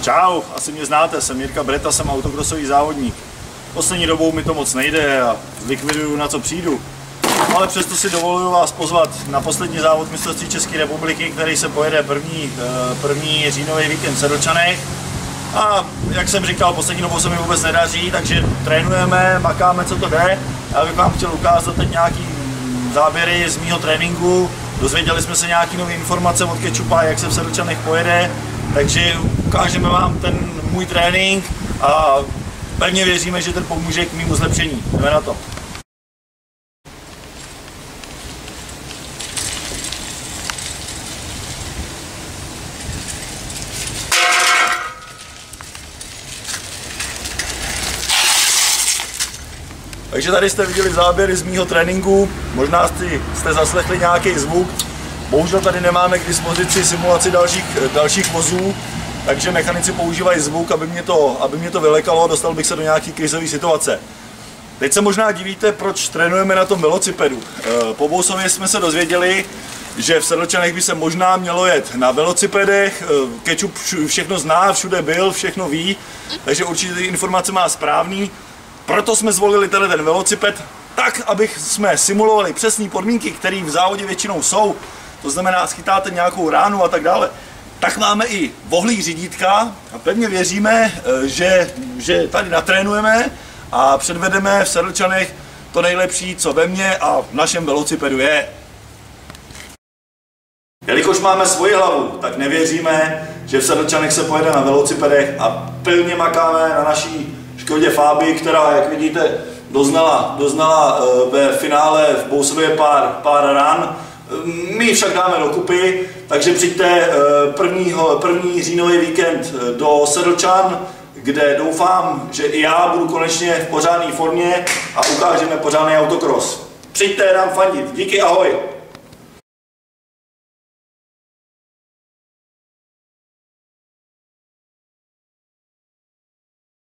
Čau, asi mě znáte, jsem Jirka Breta, jsem autokrosový závodník. Poslední dobou mi to moc nejde a likviduju na co přijdu. Ale přesto si dovoluju vás pozvat na poslední závod mistrovství České republiky, který se pojede první říjnový víkend v Sedlčanech. A jak jsem říkal, poslední dobou se mi vůbec nedaří, takže trénujeme, makáme, co to jde. Já bych vám chtěl ukázat teď nějaký záběry z mýho tréninku. Dozvěděli jsme se nějaké nové informace od Kečupa, jak se v Sedlčanech pojede. Takže ukážeme vám ten můj trénink a pevně věříme, že ten pomůže k mému zlepšení. Jdeme na to. Takže tady jste viděli záběry z mýho tréninku, možná jste zaslechli nějaký zvuk. Bohužel tady nemáme k dispozici simulaci dalších vozů, takže mechanici používají zvuk, aby mě to vylekalo a dostal bych se do nějaké krizové situace. Teď se možná divíte, proč trénujeme na tom velocipedu. Po Bousově jsme se dozvěděli, že v Sedlčanech by se možná mělo jet na velocipedech. Kečup všechno zná, všude byl, všechno ví, takže určitě ty informace má správný. Proto jsme zvolili ten velociped tak, aby jsme simulovali přesné podmínky, které v závodě většinou jsou. To znamená, schytáte nějakou ránu a tak dále. Tak máme i vohlý řídítka a pevně věříme, že tady natrénujeme a předvedeme v Sedlčanech to nejlepší, co ve mně a v našem velocipedu je. Jelikož máme svoji hlavu, tak nevěříme, že v Sedlčanech se pojede na velocipedech a pilně makáme na naší Škodě Fabii, která, jak vidíte, doznala ve finále v Bousově pár ran. My ji však dáme dokupy, takže přijďte první říjnový víkend do Sedlčan, kde doufám, že i já budu konečně v pořádné formě a ukážeme pořádný autokros. Přijďte nám fandit. Díky, ahoj!